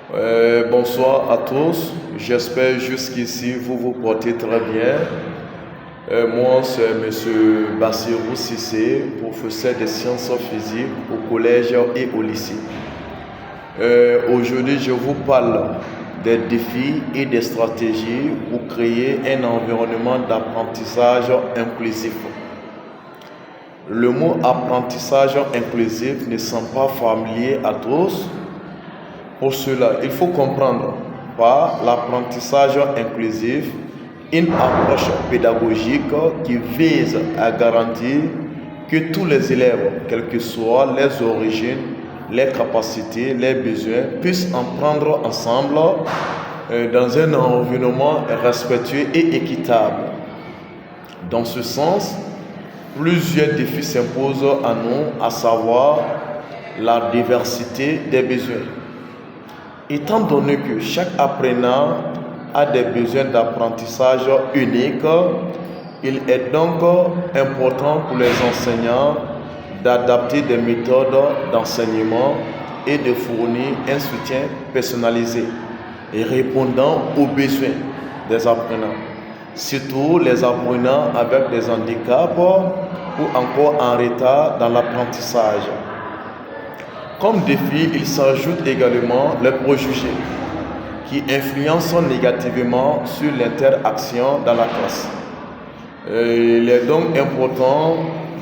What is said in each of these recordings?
Bonsoir à tous, j'espère jusqu'ici vous vous portez très bien. Moi c'est M. Bassirou Cissé, professeur de sciences physiques au collège et au lycée. Aujourd'hui je vous parle des défis et des stratégies pour créer un environnement d'apprentissage inclusif. Le mot apprentissage inclusif ne semble pas familier à tous. Pour cela, il faut comprendre par l'apprentissage inclusif une approche pédagogique qui vise à garantir que tous les élèves, quelles que soient les origines, les capacités, les besoins, puissent en prendre ensemble dans un environnement respectueux et équitable. Dans ce sens, plusieurs défis s'imposent à nous, à savoir la diversité des besoins. Étant donné que chaque apprenant a des besoins d'apprentissage uniques, il est donc important pour les enseignants d'adapter des méthodes d'enseignement et de fournir un soutien personnalisé et répondant aux besoins des apprenants, surtout les apprenants avec des handicaps ou encore en retard dans l'apprentissage. Comme défi, il s'ajoute également les préjugés qui influencent négativement sur l'interaction dans la classe. Il est donc important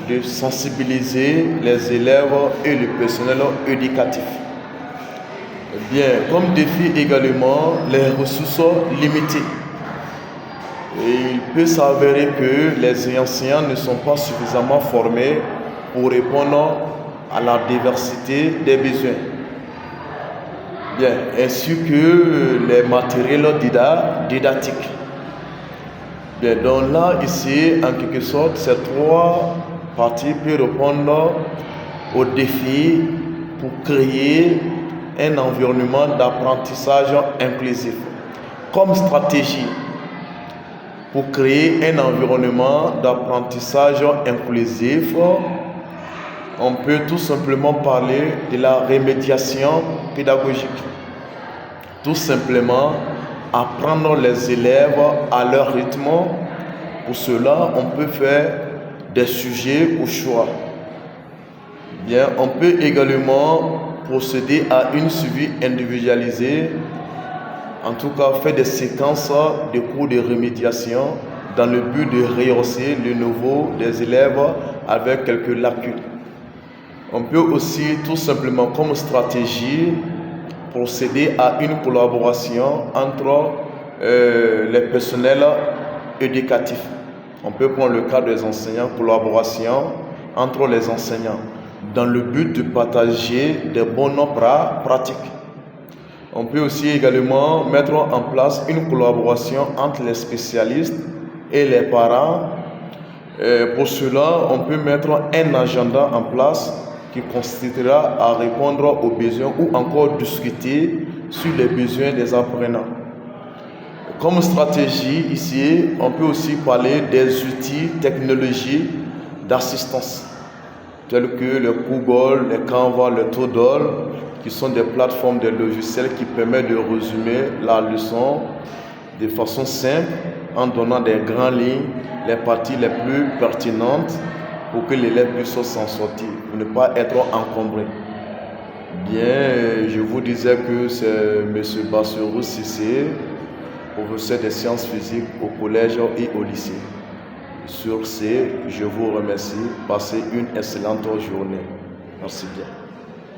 de sensibiliser les élèves et le personnel éducatif. Bien, comme défi également, les ressources limitées. Il peut s'avérer que les enseignants ne sont pas suffisamment formés pour répondre à la diversité des besoins. Bien, ainsi que les matériels didactiques. Bien, donc là, ici, en quelque sorte, ces trois parties peuvent répondre aux défis pour créer un environnement d'apprentissage inclusif. Comme stratégie, pour créer un environnement d'apprentissage inclusif, on peut tout simplement parler de la remédiation pédagogique. Tout simplement, apprendre les élèves à leur rythme. Pour cela, on peut faire des sujets au choix. Bien, on peut également procéder à une suivi individualisée, en tout cas faire des séquences de cours de remédiation dans le but de rehausser le niveau des élèves avec quelques lacunes. On peut aussi tout simplement comme stratégie procéder à une collaboration entre les personnels éducatifs. On peut prendre le cas des enseignants, collaboration entre les enseignants dans le but de partager des bonnes pratiques. On peut aussi également mettre en place une collaboration entre les spécialistes et les parents. Pour cela, on peut mettre un agenda en place qui constituera à répondre aux besoins ou encore discuter sur les besoins des apprenants. Comme stratégie, ici, on peut aussi parler des outils technologiques d'assistance, tels que le Google, le Canva, le Toodle, qui sont des plateformes de logiciels qui permettent de résumer la leçon de façon simple en donnant des grandes lignes, les parties les plus pertinentes pour que l'élève puisse s'en sortir, pour ne pas être encombré. Bien, je vous disais que c'est M. Bassirou Cissé, professeur de sciences physiques au collège et au lycée. Sur ce, je vous remercie. Passez une excellente journée. Merci bien.